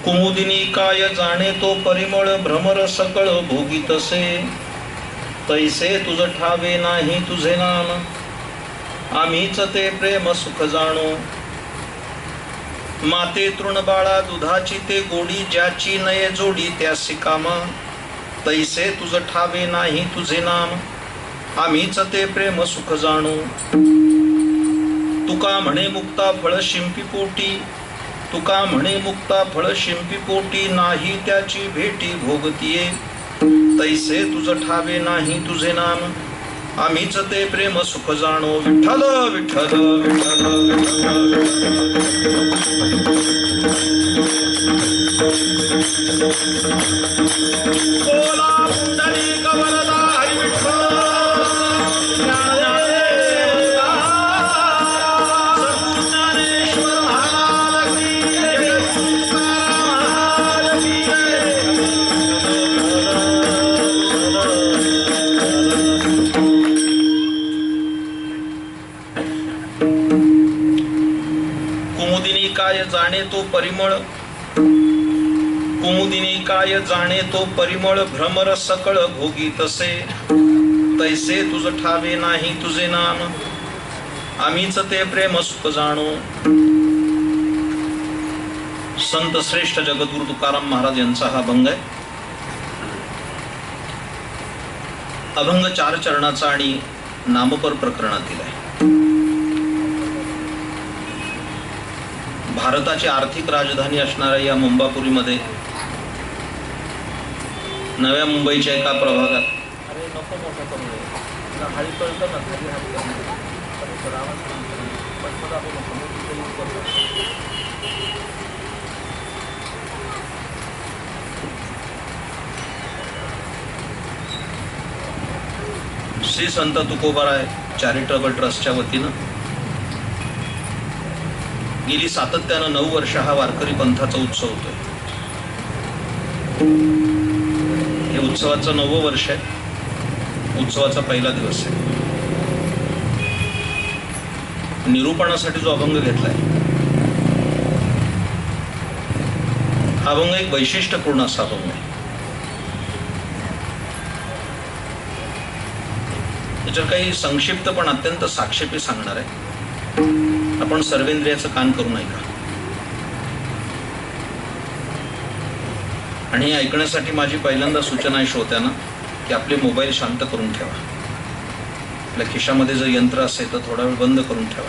कुमुदिनी काय जाणे तो परिमळ भ्रमर सकळ भोगीतसे तैसे तुझ ठावे नाही तुझे नाम आम्हीच ते प्रेम सुख जाणू माते तृण बाळा दुधाची ते गोडी ज्याची नये जोडी त्यासी कामा तैसे तुझ ठावे नाही तुझे नाम आम्हीच ते प्रेम सुख जाणू तुका म्हणे मुक्ता फळ शिंपी पोटी तुका म्हणे मुक्ता फळ शिंपी पोटी नाही त्याची भेटी भोगतीये तैसे तुझ ठावे नाही तुझे नाम आम्हीच ते प्रेम सुख जाणो विठ्ठल विठ्ठल विठ्ठल बोला पुंडलिक वरदा हरी विठ्ठल काय जाणे तो परिमळ कुमुदिनी काय जाणे तो परिमळ भ्रमर सकळ भोगी तसे तैसे तुझ ठावे नाही तुझे नाम आम्हीच ते प्रेम सुख जाणू संत श्रेष्ठ जगद्गुरु तुकाराम महाराज यांचा हा अभंग आहे. अभंग 4 चरणाचा आणि नामपर प्रकरणातील आहे. भारताची आर्थिक राजधानी असणाऱ्या या मुंबापुरीमध्ये नव्या मुंबईच्या एका प्रभागात श्री संत तुकोबाराय चॅरिटेबल ट्रस्टच्या वतीनं गेली सातत्यानं 9 वर्ष हा वारकरी पंथाचा उत्सव होतोय. हे उत्सवाचं 9वं वर्ष आहे. उत्सवाचा पहिला दिवस आहे. निरूपणासाठी जो अभंग घेतलाय हा अभंग एक वैशिष्ट्यपूर्ण असा अभंग आहे. त्याच्यावर काही संक्षिप्त पण अत्यंत साक्षेपी सांगणार आहे. आपण सर्वेंद्रियाचं कान करून ऐका आणि हे ऐकण्यासाठी माझी पहिल्यांदा सूचना आहे श्रोत्यांना की आपले मोबाईल शांत करून ठेवा. आपल्या खिशामध्ये जर यंत्र असेल तर थोडा वेळ बंद करून ठेवा,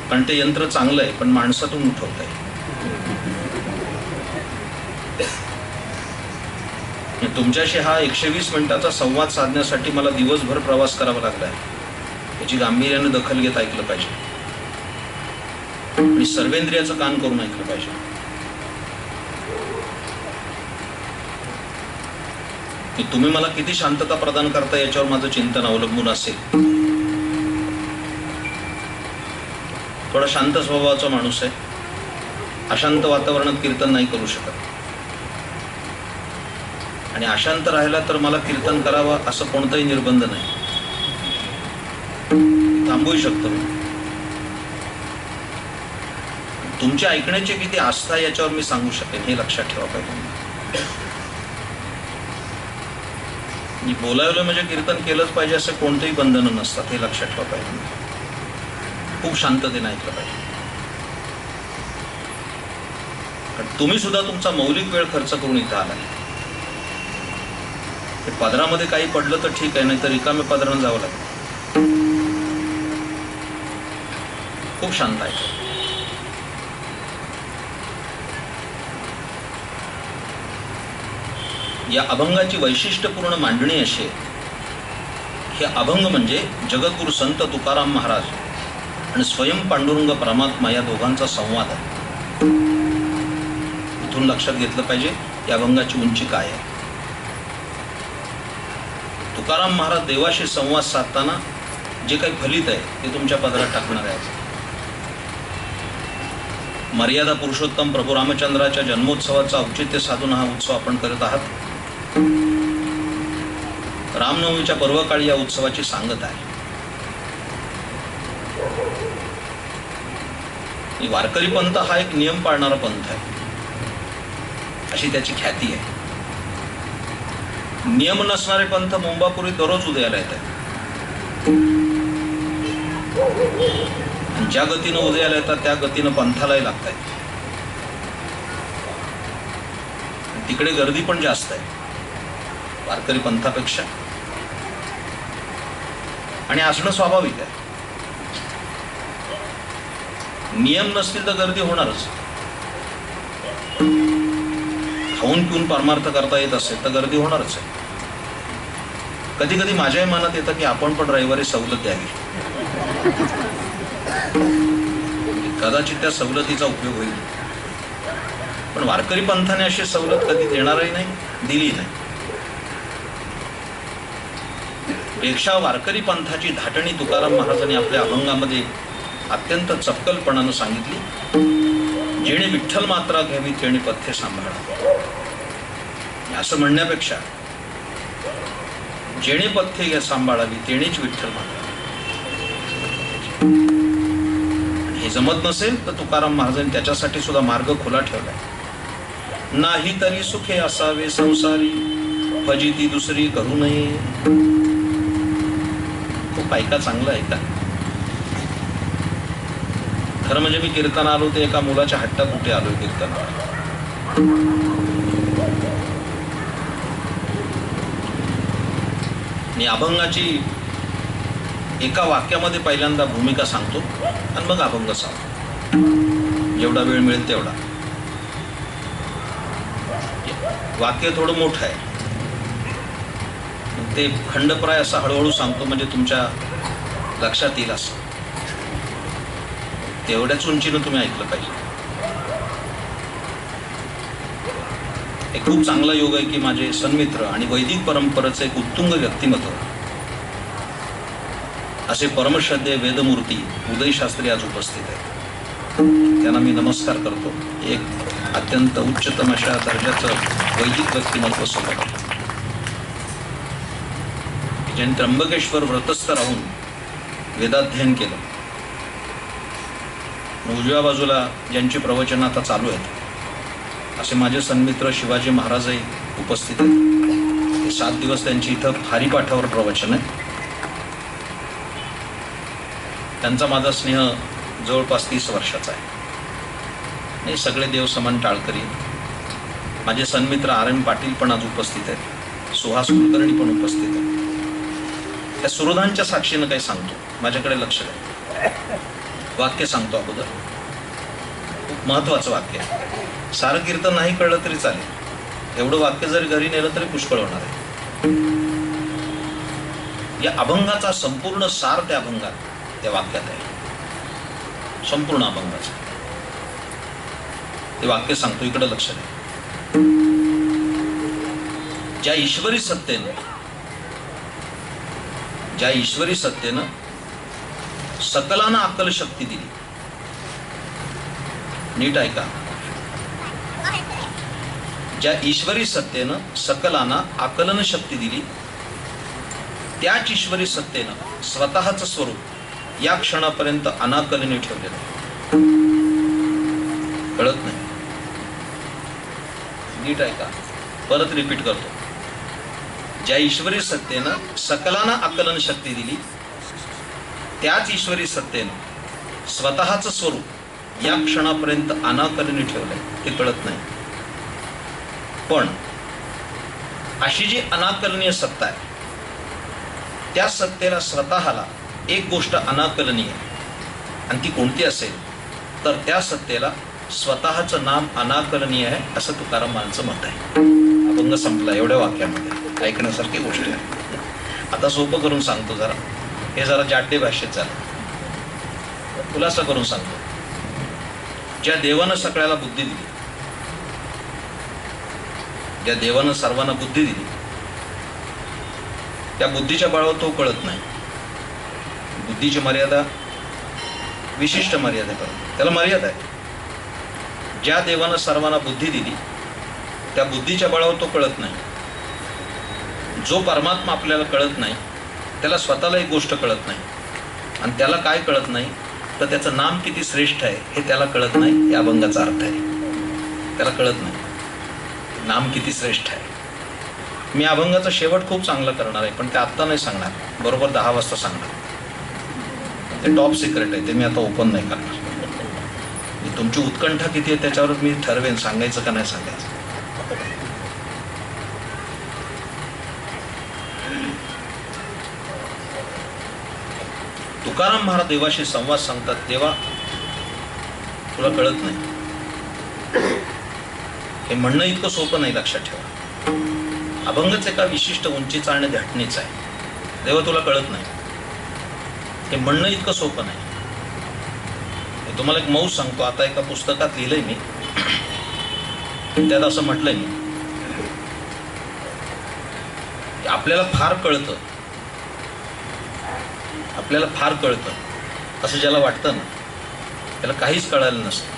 कारण ते यंत्र चांगलं आहे पण माणसातून उठवत आहे. तुमच्याशी हा 120 मिनिटाचा संवाद साधण्यासाठी मला दिवसभर प्रवास करावा लागला आहे. याची गांभीर्याने दखल घेत ऐकलं पाहिजे आणि सर्वेंद्रियाचं कान करून ऐकलं पाहिजे. तुम्ही मला किती शांतता प्रदान करता याच्यावर माझं चिंतन अवलंबून असेल. थोडा शांत स्वभावाचा माणूस आहे. अशांत वातावरणात कीर्तन नाही करू शकत आणि अशांत राहिला तर मला कीर्तन करावं असं कोणताही निर्बंध नाही. थांबवू शकतो मी. तुमच्या ऐकण्याची किती आस्था याच्यावर मी सांगू शकेन हे लक्षात ठेवा पाहिजे. मी बोलावलं म्हणजे कीर्तन केलंच पाहिजे असं कोणतेही बंधनं नसतात हे लक्षात ठेवा पाहिजे. खूप शांततेने ऐकलं पाहिजे. कारण तुम्ही सुद्धा तुमचा मौलिक वेळ खर्च करून इथं आलाय. पदरामध्ये काही पडलं तर ठीक आहे, नाही तर रिकाम्या पदरानं जावं लागेल. खूप शांत आहे. या अभंगाची वैशिष्ट्यपूर्ण मांडणी अशी आहे. हे अभंग म्हणजे जगद्गुरु संत तुकाराम महाराज आणि स्वयं पांडुरंग परमात्मा या दोघांचा संवाद आहे. इथून लक्षात घेतलं पाहिजे या अभंगाची उंची काय आहे. तुकाराम महाराज देवाशी संवाद साधताना जे काही फलित आहे ते तुमच्या पदरात टाकणार आहे. मर्यादा पुरुषोत्तम प्रभू रामचंद्राच्या जन्मोत्सवाचा औचित्य साधून हा उत्सव आपण करत आहात. रामनवमीच्या पर्वकाळी या उत्सवाची सांगत आहे. वारकरी पंथ हा एक नियम पाळणारा पंथ आहे, अशी त्याची ख्याती आहे. नियम नसणारे पंथ मुंबापुरी दररोज उदयाला येत आहेत. ज्या गतीनं उदयाला येतात त्या गतीनं पंथालाही लागत आहेत. तिकडे गर्दी पण जास्त आहे वारकरी पंथापेक्षा, आणि असणं स्वाभाविक आहे. नियम नसतील तर गर्दी होणारच. खाऊन पिऊन परमार्थ करता येत असेल तर गर्दी होणारच आहे. कधी कधी माझ्याही मनात येतं की आपण पण रविवारी सवलत द्यावी, कदाचित त्या सवलतीचा उपयोग होईल. पण वारकरी पंथाने अशी सवलत कधी देणारही नाही, दिली नाही. पेक्षा वारकरी पंथाची धाटणी तुकाराम महाराजांनी आपल्या अभंगामध्ये अत्यंत चपकलपणानं सांगितली. जेणे विठ्ठल मात्रा घ्यावी तेणे पथ्य सांभाळा, असं म्हणण्यापेक्षा जेणे पथ्य सांभाळावी तेणेच विठ्ठल मात्रा. हे जमत नसेल तर तुकाराम महाराजांनी त्याच्यासाठी सुद्धा मार्ग खुला ठेवलाय. नाही तरी सुखे असावे संसारी, फजिती दुसरी करू नये. खूप ऐका, चांगलं ऐका. खरं म्हणजे मी कीर्तन आलो ते एका मुलाच्या हट्टापोटी आलोय कीर्तनाला. मी अभंगाची एका वाक्यामध्ये पहिल्यांदा भूमिका सांगतो आणि मग अभंग सांगतो, जेवढा वेळ मिळेल तेवढा. वाक्य थोडं मोठं आहे, ते खंडप्राय असं हळूहळू सांगतो म्हणजे तुमच्या लक्षात येईल असं. तेवढ्याच उंचीनं तुम्ही ऐकलं पाहिजे. एक खूप चांगला योग आहे की माझे सन्मित्र आणि वैदिक परंपरेचं एक उत्तुंग व्यक्तिमत्व असे परमश्रद्धेय वेदमूर्ती उदय शास्त्री आज उपस्थित आहेत. त्यांना मी नमस्कार करतो. एक अत्यंत उच्चतम अशा दर्जाचं वैदिक व्यक्तिमत्व समोर, ज्यांनी त्र्यंबकेश्वर व्रतस्थ राहून वेदाध्ययन केलं. उजव्या बाजूला ज्यांची प्रवचन आता चालू आहेत असे माझे सन्मित्र शिवाजी महाराजही उपस्थित आहेत. 7 दिवस त्यांची इथं हरिपाठावर प्रवचन आहे. त्यांचा माझा स्नेह जवळपास 30 वर्षाचा आहे. हे सगळे देव समान टाळकरी. माझे सन्मित्र RM पाटील पण आज उपस्थित आहेत, सुहास कुलकर्णी पण उपस्थित आहेत. त्या सुरोधांच्या साक्षीनं काही सांगतो, माझ्याकडे लक्ष द्या. वाक्य सांगतो अगोदर, खूप महत्वाचं वाक्य. सारं कीर्तन नाही कळलं तरी चालेल, एवढं वाक्य जरी घरी नेलं तरी पुष्कळ होणार आहे. या अभंगाचा संपूर्ण सार त्या अभंगात, त्या वाक्यात आहे, संपूर्ण अभंगाचं. ते वाक्य सांगतो, इकडे लक्ष द्या. ज्या ईश्वरी सत्तेनं सकलांना अक्कल शक्ती दिली. नीट ऐका. ज्या ईश्वरी सत्तेनं सकलांना आकलन शक्ती दिली, त्याच ईश्वरी सत्तेनं स्वतःच स्वरूप या क्षणापर्यंत अनाकलने ठेवलेलं. कळत नाही? नीट ऐका, परत रिपीट करतो. ज्या ईश्वरी सत्तेनं सकलांना आकलन शक्ती दिली, त्याच ईश्वरी सत्तेनं स्वतःच स्वरूप या क्षणापर्यंत अनाकलने ठेवलंय. ते कळत नाही. पण अशी जी अनाकलनीय सत्ता आहे, त्या सत्तेला स्वतःला एक गोष्ट अनाकलनीय आहे, आणि ती कोणती असेल तर त्या सत्तेला स्वतःचं नाम अनाकलनीय आहे, असं तुकाराम महाराजांचं मत आहे. अभंग संपला एवढ्या वाक्यामध्ये. ऐकण्यासारखी गोष्ट आहे. आता सोपं करून सांगतो जरा, हे जरा जाड्डे भाषेत झालं, खुलासा करून सांगतो. ज्या देवानं सगळ्याला बुद्धी दिली, ज्या देवानं सर्वांना बुद्धी दिली, त्या बुद्धीच्या बळावर तो कळत नाही. बुद्धीची मर्यादा विशिष्ट मर्यादेपर्यंत, त्याला मर्यादा आहे. ज्या देवानं सर्वांना बुद्धी दिली त्या बुद्धीच्या बळावर तो कळत नाही. जो परमात्मा आपल्याला कळत नाही त्याला स्वतःला एक गोष्ट कळत नाही, आणि त्याला काय कळत नाही तर त्याचं नाम किती श्रेष्ठ आहे हे त्याला कळत नाही. या अभंगाचा अर्थ आहे, त्याला कळत नाही नाम किती श्रेष्ठ आहे. मी अभंगाचा शेवट खूप चांगला करणार आहे, पण ते आत्ता नाही सांगणार, बरोबर 10 वाजता सांगणार. ते टॉप सिक्रेट आहे, ते मी आता ओपन नाही करणार. तुमची उत्कंठा किती आहे त्याच्यावर मी ठरवेन सांगायचं का नाही सांगायचं. तुकाराम महाराज देवाशी संवाद सांगतात, देवा तुला कळत नाही. हे म्हणणं इतकं सोपं नाही, लक्षात ठेवा. अभंगच एका विशिष्ट उंचीचा आणि धाटणीचा आहे. देवा तुला कळत नाही, हे म्हणणं इतकं सोपं नाही. तुम्हाला एक मौज सांगतो. आता एका पुस्तकात लिहिलंय मी, त्यात असं म्हटलंय मी की आपल्याला फार कळतं, आपल्याला फार कळतं असं ज्याला वाटतं ना, त्याला काहीच कळायला नसतं.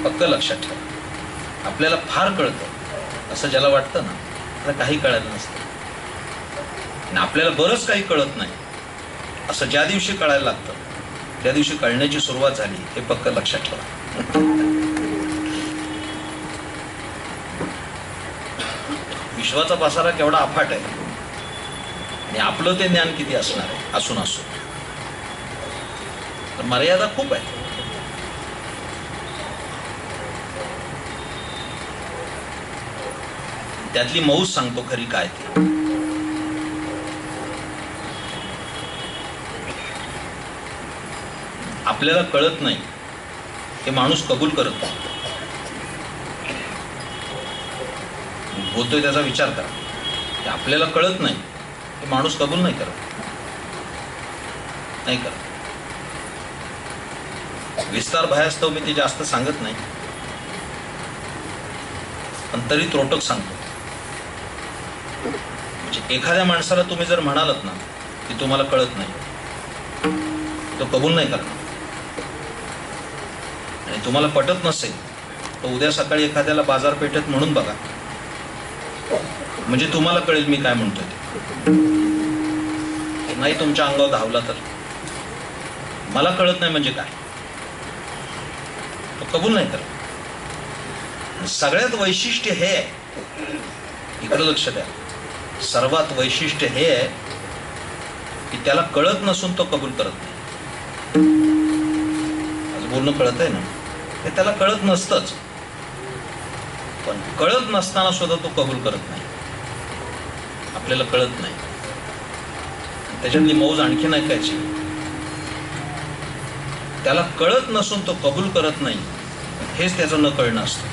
पक्क लक्षात ठेवा. आपल्याला फार कळतं असं ज्याला वाटतं ना, त्याला काही कळायला नसतं. आणि आपल्याला बरंच काही कळत नाही असं ज्या दिवशी कळायला लागतं, त्या दिवशी कळण्याची सुरुवात झाली, हे पक्क लक्षात ठेवा. विश्वाचा पसारा केवढा अफाट आहे आणि आपलं ते ज्ञान किती असणार आहे असून तर मर्यादा खूप आहे. त्यातली मौज सांगतो खरी काय ते. आपल्याला कळत नाही हे माणूस कबूल करत नाही. बोलतोय त्याचा विचार करा. की आपल्याला कळत नाही हे माणूस कबूल नाही करत, नाही करत. विस्तार भयास्तव मी ते जास्त सांगत नाही, पण तरी त्रोटक सांगतो. म्हणजे एखाद्या माणसाला तुम्ही जर म्हणालात ना की तुम्हाला कळत नाही, तो कबूल नाही करणार. आणि तुम्हाला पटत नसेल तर उद्या सकाळी एखाद्याला बाजारपेठेत म्हणून बघा, म्हणजे तुम्हाला कळेल मी काय म्हणतोय ते. नाही तुमच्या अंगावर धावला तर मला कळत नाही म्हणजे काय, तो कबूल नाही करत. सगळ्यात वैशिष्ट्य हे आहे, इकडे लक्ष द्या, सर्वात वैशिष्ट्य हे आहे की त्याला कळत नसून तो कबूल करत नाही. आज बोलणं कळत आहे ना, हे त्याला कळत नसतंच, पण कळत नसताना सुद्धा तो कबूल करत नाही. आपल्याला कळत नाही. त्याच्यातली मौज आणखीन ऐकायची. त्याला कळत नसून तो कबूल करत नाही, हेच त्याचं न कळणं असतं.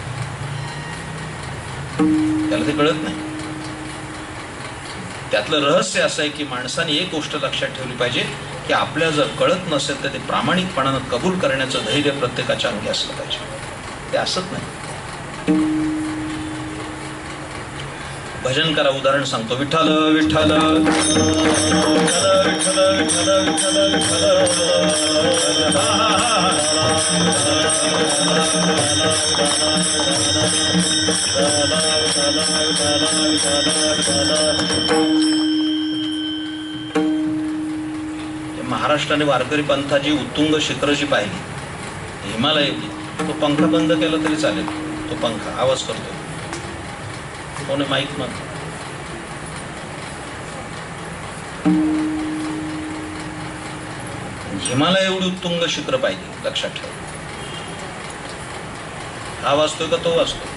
त्याला ते कळत नाही. त्यातलं रहस्य असं आहे की माणसाने एक गोष्ट लक्षात ठेवली पाहिजे की आपल्याला जर कळत नसेल तर ते प्रामाणिकपणानं कबूल करण्याचं धैर्य प्रत्येकाच्या अंगी असलं पाहिजे. ते असत नाही. भजन करा. उदाहरण सांगतो. विठ्ठल विठ्ठल महाराष्ट्राने वारकरी पंथाची उत्तुंग शिखरं जी पाहिली, हिमालयातली, तो पंखा बंद केला तरी चालेल. तो पंखा आवाज करतो, कोणी माहीत मग. हिमालय एवढी उत्तुंग शिखर पाहिजे, लक्षात ठेवा. हा वाचतोय का तो वाचतोय?